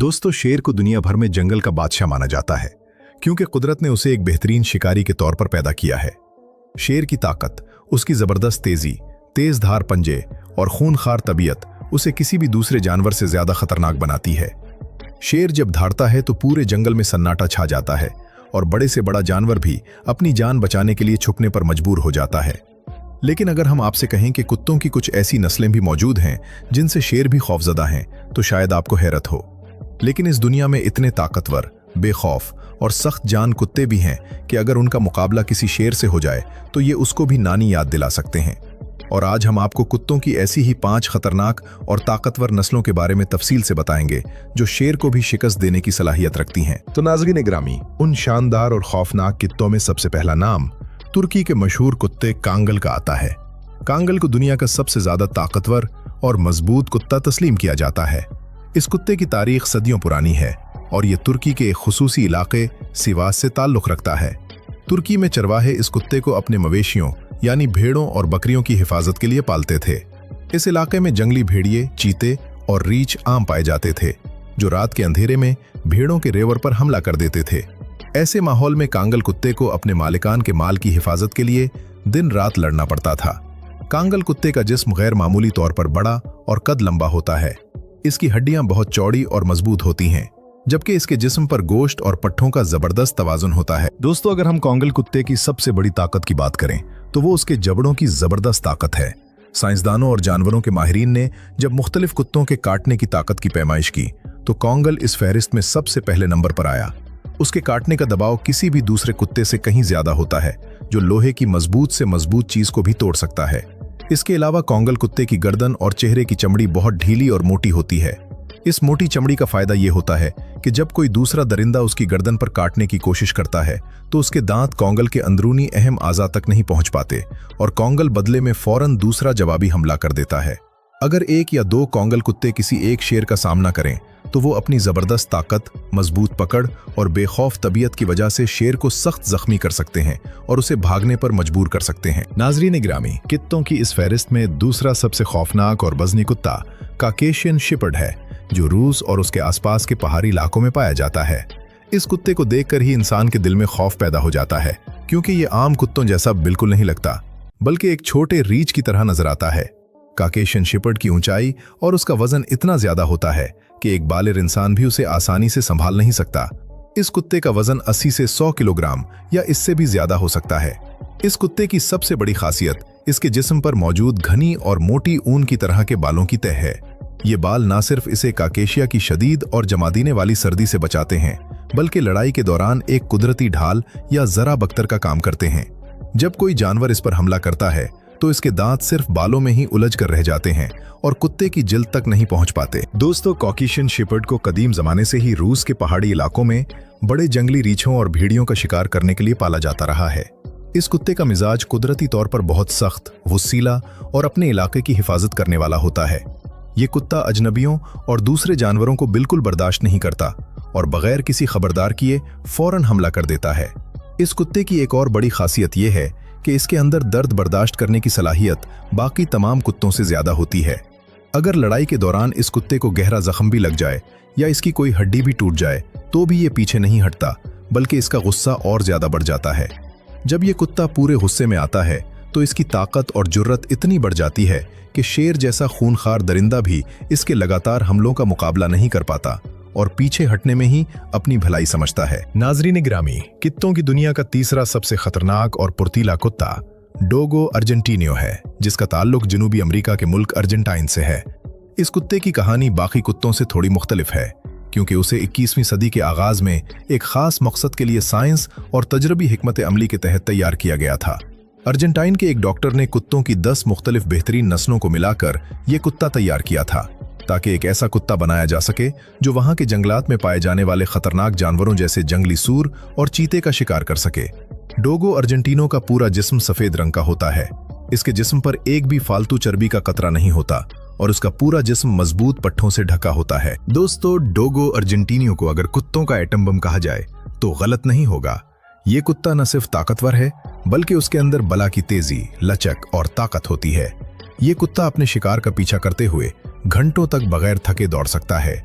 दोस्तों, शेर को दुनिया भर में जंगल का बादशाह माना जाता है क्योंकि कुदरत ने उसे एक बेहतरीन शिकारी के तौर पर पैदा किया है। शेर की ताकत, उसकी जबरदस्त तेजी, तेज धार पंजे और खूनखार तबीयत उसे किसी भी दूसरे जानवर से ज्यादा खतरनाक बनाती है। शेर जब धाड़ता है तो पूरे जंगल में सन्नाटा छा जाता है और बड़े से बड़ा जानवर भी अपनी जान बचाने के लिए छुपने पर मजबूर हो जाता है। लेकिन अगर हम आपसे कहें कि कुत्तों की कुछ ऐसी नस्लें भी मौजूद हैं जिनसे शेर भी खौफजदा हैं, तो शायद आपको हैरत हो। लेकिन इस दुनिया में इतने ताकतवर, बेखौफ और सख्त जान कुत्ते भी हैं कि अगर उनका मुकाबला किसी शेर से हो जाए तो ये उसको भी नानी याद दिला सकते हैं। और आज हम आपको कुत्तों की ऐसी ही 5 खतरनाक और ताकतवर नस्लों के बारे में तफसील से बताएंगे जो शेर को भी शिकस्त देने की सलाहियत रखती हैं। तो नाज़रीन ग्रामी, उन शानदार और खौफनाक कुत्तों में सबसे पहला नाम तुर्की के मशहूर कुत्ते कांगल का आता है। कांगल को दुनिया का सबसे ज्यादा ताकतवर और मजबूत कुत्ता तस्लीम किया जाता है। इस कुत्ते की तारीख सदियों पुरानी है और ये तुर्की के एक खुसूसी इलाके सिवास से ताल्लुक रखता है। तुर्की में चरवाहे इस कुत्ते को अपने मवेशियों यानी भेड़ों और बकरियों की हिफाजत के लिए पालते थे। इस इलाके में जंगली भेड़िए, चीते और रीछ आम पाए जाते थे, जो रात के अंधेरे में भेड़ों के रेवर पर हमला कर देते थे। ऐसे माहौल में कांगल कुत्ते को अपने मालिकान के माल की हिफाजत के लिए दिन रात लड़ना पड़ता था। कांगल कुत्ते का जिस्म गैर मामूली तौर पर बड़ा और कद लंबा होता है। इसकी हड्डियां बहुत चौड़ी और मजबूत होती हैं, जबकि इसके जिस्म पर गोश्त और पट्ठों का जबरदस्त तवाजुन होता है। दोस्तों, अगर हम कांगल कुत्ते की सबसे बड़ी ताकत की बात करें तो वो उसके जबड़ों की जबरदस्त ताकत है। साइंसदानों और जानवरों के माहिरीन ने जब मुख्तलिफ कुत्तों के काटने की ताकत की पैमाइश की तो कांगल इस फहरिस्त में सबसे पहले नंबर पर आया। उसके काटने का दबाव किसी भी दूसरे कुत्ते से कहीं ज्यादा होता है, जो लोहे की मजबूत से मजबूत चीज को भी तोड़ सकता है। इसके अलावा कांगल कुत्ते की गर्दन और चेहरे की चमड़ी बहुत ढीली और मोटी होती है। इस मोटी चमड़ी का फायदा यह होता है कि जब कोई दूसरा दरिंदा उसकी गर्दन पर काटने की कोशिश करता है तो उसके दांत कांगल के अंदरूनी अहम आज़ा तक नहीं पहुंच पाते और कांगल बदले में फौरन दूसरा जवाबी हमला कर देता है। अगर 1 या 2 कांगल कुत्ते किसी एक शेर का सामना करें तो वो अपनी जबरदस्त ताकत, मजबूत पकड़ और बेखौफ तबीयत की वजह से शेर को सख्त जख्मी कर सकते हैं और उसे भागने पर मजबूर कर सकते हैं। नाज़रीन ग्रामी, कुत्तों की इस फहरिस्त में दूसरा सबसे खौफनाक और वजनी कुत्ता काकेशियन शेपर्ड है, जो रूस और उसके आसपास के पहाड़ी इलाकों में पाया जाता है। इस कुत्ते को देखकर ही इंसान के दिल में खौफ पैदा हो जाता है, क्योंकि ये आम कुत्तों जैसा बिल्कुल नहीं लगता, बल्कि एक छोटे रीछ की तरह नजर आता है। काकेशियन शेपर्ड की ऊंचाई और उसका वजन इतना ज्यादा होता है कि एक बालिग इंसान भी उसे आसानी से संभाल नहीं सकता। इस कुत्ते का वजन 80 से 100 किलोग्राम या इससे भी ज्यादा हो सकता है। इस कुत्ते की सबसे बड़ी खासियत इसके जिस्म पर मौजूद घनी और मोटी ऊन की तरह के बालों की तह है। ये बाल न सिर्फ इसे काकेशिया की शदीद और जमादीने वाली सर्दी से बचाते हैं, बल्कि लड़ाई के दौरान एक कुदरती ढाल या जरा बख्तर का काम करते हैं। जब कोई जानवर इस पर हमला करता है तो इसके दांत सिर्फ बालों में ही उलझ कर रह जाते हैं और कुत्ते की जिल्द तक नहीं पहुंच पाते। दोस्तों, काकेशियन शेपर्ड को कदीम जमाने से ही रूस के पहाड़ी इलाकों में बड़े जंगली रीछों और भेड़ियों का शिकार करने के लिए पाला जाता रहा है। इस कुत्ते का मिजाज कुदरती तौर पर बहुत सख्त, गुस्सीला और अपने इलाके की हिफाजत करने वाला होता है। ये कुत्ता अजनबियों और दूसरे जानवरों को बिल्कुल बर्दाश्त नहीं करता और बगैर किसी खबरदार किए फौरन हमला कर देता है। इस कुत्ते की एक और बड़ी खासियत यह है कि इसके अंदर दर्द बर्दाश्त करने की सलाहियत बाकी तमाम कुत्तों से ज्यादा होती है। अगर लड़ाई के दौरान इस कुत्ते को गहरा जख्म भी लग जाए या इसकी कोई हड्डी भी टूट जाए तो भी ये पीछे नहीं हटता, बल्कि इसका गुस्सा और ज्यादा बढ़ जाता है। जब ये कुत्ता पूरे गुस्से में आता है तो इसकी ताकत और जुर्रत इतनी बढ़ जाती है कि शेर जैसा खूनखार दरिंदा भी इसके लगातार हमलों का मुकाबला नहीं कर पाता और पीछे हटने में ही अपनी भलाई समझता है। नाज़रीन ग्रामी, कुत्तों की दुनिया का तीसरा सबसे खतरनाक और फुर्तीला कुत्ता डोगो अर्जेंटीनियो है, जिसका ताल्लुक जनूबी अमेरिका के मुल्क अर्जेंटाइन से है। इस कुत्ते की कहानी बाकी कुत्तों से थोड़ी मुख्तलिफ है, क्योंकि उसे 21वीं सदी के आगाज में एक खास मकसद के लिए साइंस और तजरबी हिकमत अमली के तहत तैयार किया गया था। अर्जेंटाइन के एक डॉक्टर ने कुत्तों की 10 मुख्तलिफ बेहतरीन नस्लों को मिलाकर ये कुत्ता तैयार किया था, ताकि एक ऐसा कुत्ता बनाया जा सके जो वहां के जंगलात में पाए जाने वाले खतरनाक जानवरों जैसे जंगली सूर और चीते का शिकार कर सके। डोगो अर्जेंटीनो का पूरा जिस्म सफेद रंग का होता है। इसके जिस्म पर एक भी फालतू चर्बी का कतरा नहीं होता और उसका पूरा जिस्म मजबूत पट्टों से ढका होता है। दोस्तों, डोगो अर्जेंटीनियो को अगर कुत्तों का एटम बम कहा जाए तो गलत नहीं होगा। ये कुत्ता न सिर्फ ताकतवर है, बल्कि उसके अंदर बला की तेजी, लचक और ताकत होती है। ये कुत्ता अपने शिकार का पीछा करते हुए घंटों तक बगैर थके दौड़ सकता है।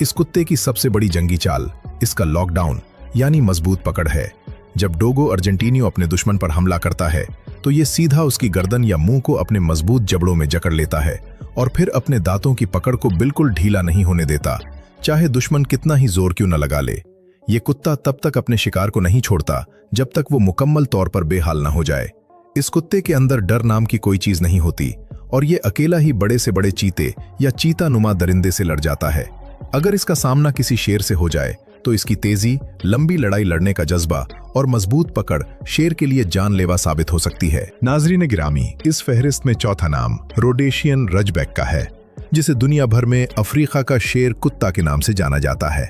इस कुत्ते की सबसे बड़ी जंगी चाल इसका लॉकडाउन यानी मजबूत पकड़ है। जब डोगो अर्जेंटीनियो अपने दुश्मन पर हमला करता है तो ये सीधा उसकी गर्दन या मुंह को अपने मजबूत जबड़ों में जकड़ लेता है और फिर अपने दांतों की पकड़ को बिल्कुल ढीला नहीं होने देता, चाहे दुश्मन कितना ही जोर क्यों न लगा ले। ये कुत्ता तब तक अपने शिकार को नहीं छोड़ता जब तक वो मुकम्मल तौर पर बेहाल न हो जाए। इस कुत्ते के अंदर डर नाम की कोई चीज नहीं होती और ये अकेला ही बड़े से बड़े चीते या चीता नुमा दरिंदे से लड़ जाता है। अगर इसका सामना किसी शेर से हो जाए तो इसकी तेजी, लंबी लड़ाई लड़ने का जज्बा और मजबूत पकड़ शेर के लिए जानलेवा साबित हो सकती है। नाजरीन गिरामी, इस फहरिस्त में चौथा नाम रोडेशियन रजबैक का है, जिसे दुनिया भर में अफ्रीका का शेर कुत्ता के नाम से जाना जाता है।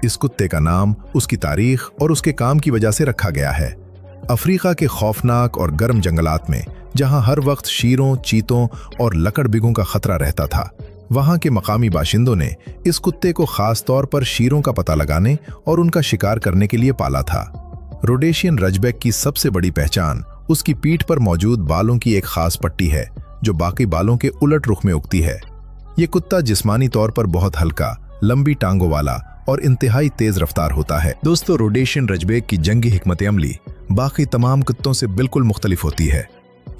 इस कुत्ते का नाम उसकी तारीख और उसके काम की वजह से रखा गया है। अफ्रीका के खौफनाक और गर्म जंगलात में, जहां हर वक्त शेरों, चीतों और लकड़बिगों का खतरा रहता था, वहां के मकामी बाशिंदों ने इस कुत्ते को खास तौर पर शेरों का पता लगाने और उनका शिकार करने के लिए पाला था। रोडेशियन रजबैक की सबसे बड़ी पहचान उसकी पीठ पर मौजूद बालों की एक खास पट्टी है, जो बाकी बालों के उलट रुख में उगती है। ये कुत्ता जिस्मानी तौर पर बहुत हल्का, लंबी टांगों वाला और इंतहाई तेज रफ्तार होता है। दोस्तों, रोडेशियन रजबैक की जंगी हिकमत अमली बाकी तमाम कुत्तों से बिल्कुल मुख्तलिफ होती है।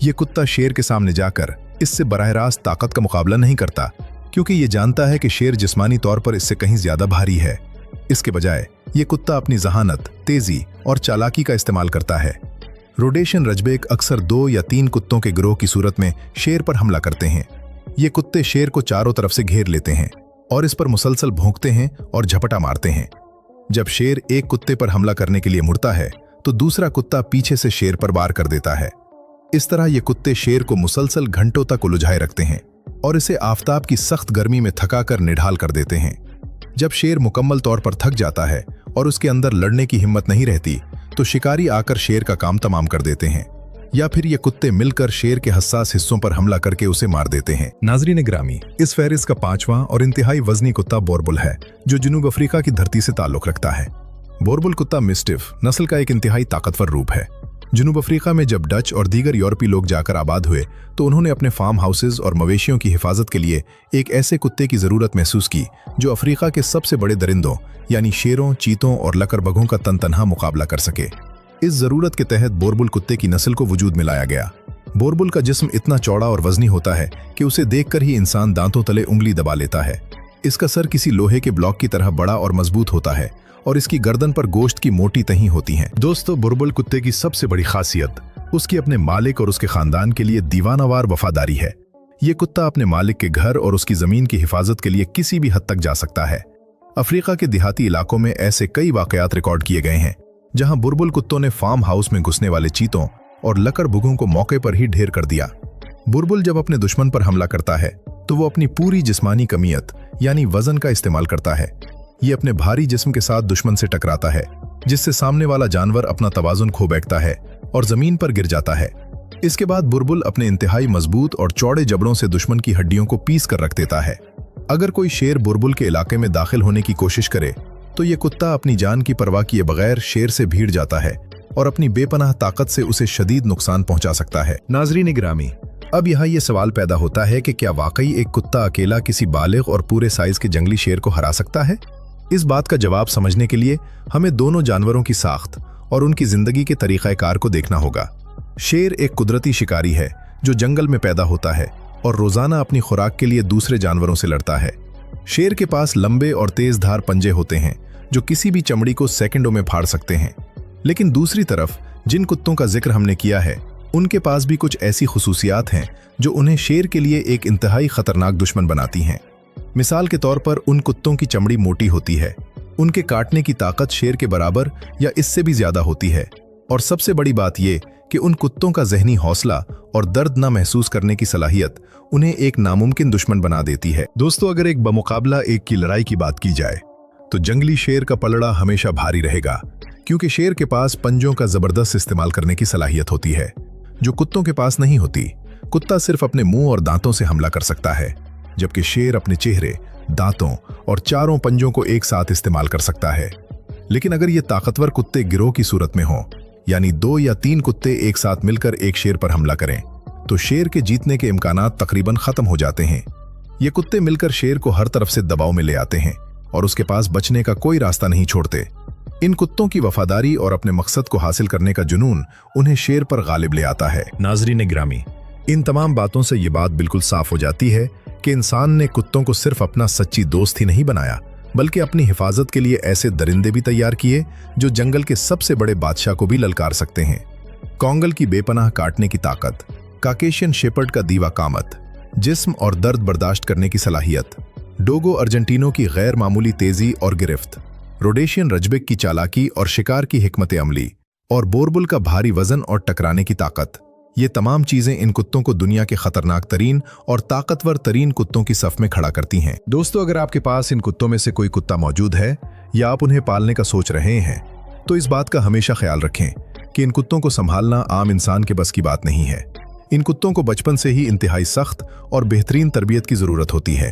ये कुत्ता शेर के सामने जाकर इससे बराह रास्त ताकत का मुकाबला नहीं करता, क्योंकि ये जानता है कि शेर जिस्मानी तौर पर इससे कहीं ज्यादा भारी है। इसके बजाय ये कुत्ता अपनी जहानत, तेजी और चालाकी का इस्तेमाल करता है। रोडेशियन रजबैक अक्सर 2 या 3 कुत्तों के गिरोह की सूरत में शेर पर हमला करते हैं। ये कुत्ते शेर को चारों तरफ से घेर लेते हैं और इस पर मुसलसल भौंकते हैं और झपटा मारते हैं। जब शेर एक कुत्ते पर हमला करने के लिए मुड़ता है तो दूसरा कुत्ता पीछे से शेर पर वार कर देता है। इस तरह ये कुत्ते शेर को मुसलसल घंटों तक उलझाए रखते हैं और इसे आफताब की सख्त गर्मी में थकाकर निढाल कर देते हैं। जब शेर मुकम्मल तौर पर थक जाता है और उसके अंदर लड़ने की हिम्मत नहीं रहती, तो शिकारी आकर शेर का काम तमाम कर देते हैं, या फिर ये कुत्ते मिलकर शेर के हसास हिस्सों पर हमला करके उसे मार देते हैं। नाजरीन ग्रामी, इस फहरिस्त का 5वां और इंतहाई वजनी कुत्ता बोरबुल है, जो जनूब अफ्रीका की धरती से ताल्लुक रखता है। बोरबुल कुत्ता मिस्टिफ नस्ल का एक इंतहाई ताकतवर रूप है। जनूब अफ्रीका में जब डच और दीगर यूरोपीय लोग जाकर आबाद हुए तो उन्होंने अपने फार्म हाउसेज और मवेशियों की हिफाजत के लिए एक ऐसे कुत्ते की जरूरत महसूस की जो अफ्रीका के सबसे बड़े दरिंदों यानी शेरों, चीतों और लकड़बगों का तनतनहा मुकाबला कर सके। इस जरूरत के तहत बोरबुल कुत्ते की नस्ल को वजूद में लाया गया। बोरबुल का जिस्म इतना चौड़ा और वजनी होता है कि उसे देखकर ही इंसान दांतों तले उंगली दबा लेता है। इसका सर किसी लोहे के ब्लॉक की तरह बड़ा और मजबूत होता है और इसकी गर्दन पर गोश्त की मोटी तही होती हैं। दोस्तों, बोरबुल कुत्ते की सबसे बड़ी खासियत उसकी अपने मालिक और उसके खानदान के लिए दीवानावार वफादारी है। ये कुत्ता अपने मालिक के घर और उसकी जमीन की हिफाजत के लिए किसी भी हद तक जा सकता है। अफ्रीका के देहाती इलाकों में ऐसे कई वाकयात रिकॉर्ड किए गए हैं जहां बुलबुल कुत्तों ने फार्म हाउस में घुसने वाले चीतों और लकड़बगों को मौके पर ही ढेर कर दिया। बुलबुल जब अपने दुश्मन पर हमला करता है तो वो अपनी पूरी जिस्मानी कमियत यानी वजन का इस्तेमाल करता है। ये अपने भारी जिस्म के साथ दुश्मन से टकराता है, जिससे सामने वाला जानवर अपना तवाजुन खो बैठता है और जमीन पर गिर जाता है। इसके बाद बुलबुल अपने इंतहाई मजबूत और चौड़े जबड़ों से दुश्मन की हड्डियों को पीस कर रख देता है। अगर कोई शेर बुलबुल के इलाके में दाखिल होने की कोशिश करे तो ये कुत्ता अपनी जान की परवाह किए बगैर शेर से भीड़ जाता है और अपनी बेपनाह ताकत से उसे शदीद नुकसान पहुंचा सकता है। नाजरीन गिरामी, अब यहाँ ये सवाल पैदा होता है कि क्या वाकई एक कुत्ता अकेला किसी बालिग और पूरे साइज के जंगली शेर को हरा सकता है? इस बात का जवाब समझने के लिए हमें दोनों जानवरों की साख्त और उनकी जिंदगी के तरीक़ाकार को देखना होगा। शेर एक कुदरती शिकारी है जो जंगल में पैदा होता है और रोजाना अपनी खुराक के लिए दूसरे जानवरों से लड़ता है। शेर के पास लंबे और तेज धार पंजे होते हैं जो किसी भी चमड़ी को सेकंडों में फाड़ सकते हैं। लेकिन दूसरी तरफ जिन कुत्तों का जिक्र हमने किया है उनके पास भी कुछ ऐसी खुसूसियात हैं जो उन्हें शेर के लिए एक इंतहाई खतरनाक दुश्मन बनाती हैं। मिसाल के तौर पर उन कुत्तों की चमड़ी मोटी होती है, उनके काटने की ताकत शेर के बराबर या इससे भी ज्यादा होती है, और सबसे बड़ी बात यह कि उन कुत्तों का जहनी हौसला और दर्द न महसूस करने की सलाहियत उन्हें एक नामुमकिन दुश्मन बना देती है। दोस्तों, अगर एक बमुकाबला एक की लड़ाई की बात की जाए तो जंगली शेर का पलड़ा हमेशा भारी रहेगा, क्योंकि शेर के पास पंजों का जबरदस्त इस्तेमाल करने की सलाहियत होती है जो कुत्तों के पास नहीं होती। कुत्ता सिर्फ अपने मुंह और दांतों से हमला कर सकता है, जबकि शेर अपने चेहरे, दांतों और चारों पंजों को एक साथ इस्तेमाल कर सकता है। लेकिन अगर ये ताकतवर कुत्ते गिरोह की सूरत में हों, यानी 2 या 3 कुत्ते एक साथ मिलकर एक शेर पर हमला करें, तो शेर के जीतने के इम्कानात तकरीबन खत्म हो जाते हैं। ये कुत्ते मिलकर शेर को हर तरफ से दबाव में ले आते हैं और उसके पास बचने का कोई रास्ता नहीं छोड़ते। इन कुत्तों की वफादारी और अपने मकसद को हासिल करने का जुनून उन्हें शेर पर गालिब ले आता है। नाज़रीन गिरामी, इन तमाम बातों से ये बात बिल्कुल साफ हो जाती है कि इंसान ने कुत्तों को सिर्फ अपना सच्ची दोस्त ही नहीं बनाया, बल्कि अपनी हिफाजत के लिए ऐसे दरिंदे भी तैयार किए जो जंगल के सबसे बड़े बादशाह को भी ललकार सकते हैं। कोंगल की बेपनाह काटने की ताकत, काकेशियन शेपर्ड का दीवा कामत, जिस्म और दर्द बर्दाश्त करने की सलाहियत, डोगो अर्जेंटीनो की गैर मामूली तेजी और गिरफ्त, रोडेशियन रजबेक की चालाकी और शिकार की हिकमत अमली, और बोरबुल का भारी वजन और टकराने की ताकत, ये तमाम चीजें इन कुत्तों को दुनिया के खतरनाक तरीन और ताकतवर तरीन कुत्तों की सफ में खड़ा करती हैं। दोस्तों, अगर आपके पास इन कुत्तों में से कोई कुत्ता मौजूद है या आप उन्हें पालने का सोच रहे हैं, तो इस बात का हमेशा ख्याल रखें कि इन कुत्तों को संभालना आम इंसान के बस की बात नहीं है। इन कुत्तों को बचपन से ही इंतहाई सख्त और बेहतरीन तरबियत की जरूरत होती है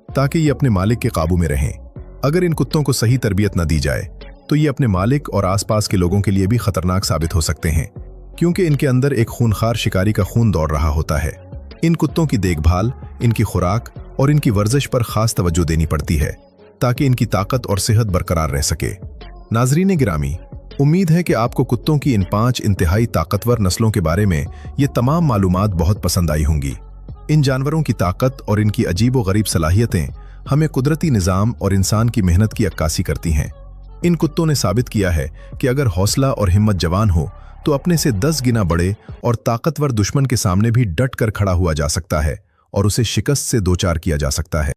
ताकि ये अपने मालिक के काबू में रहें। अगर इन कुत्तों को सही तरबियत न दी जाए तो ये अपने मालिक और आसपास के लोगों के लिए भी खतरनाक साबित हो सकते हैं, क्योंकि इनके अंदर एक खूनखार शिकारी का खून दौड़ रहा होता है। इन कुत्तों की देखभाल, इनकी खुराक और इनकी वर्जिश पर खास तवज्जो देनी पड़ती है ताकि इनकी ताकत और सेहत बरकरार रह सके। नाज़रीन गिरामी, उम्मीद है कि आपको कुत्तों की इन 5 इंतहाई ताकतवर नस्लों के बारे में ये तमाम मालूमात बहुत पसंद आई होंगी। इन जानवरों की ताकत और इनकी अजीबो गरीब सलाहियतें हमें कुदरती निज़ाम और इंसान की मेहनत की अक्कासी करती हैं। इन कुत्तों ने साबित किया है कि अगर हौसला और हिम्मत जवान हो तो अपने से 10 गुना बड़े और ताकतवर दुश्मन के सामने भी डट कर खड़ा हुआ जा सकता है और उसे शिकस्त से दो चार किया जा सकता है।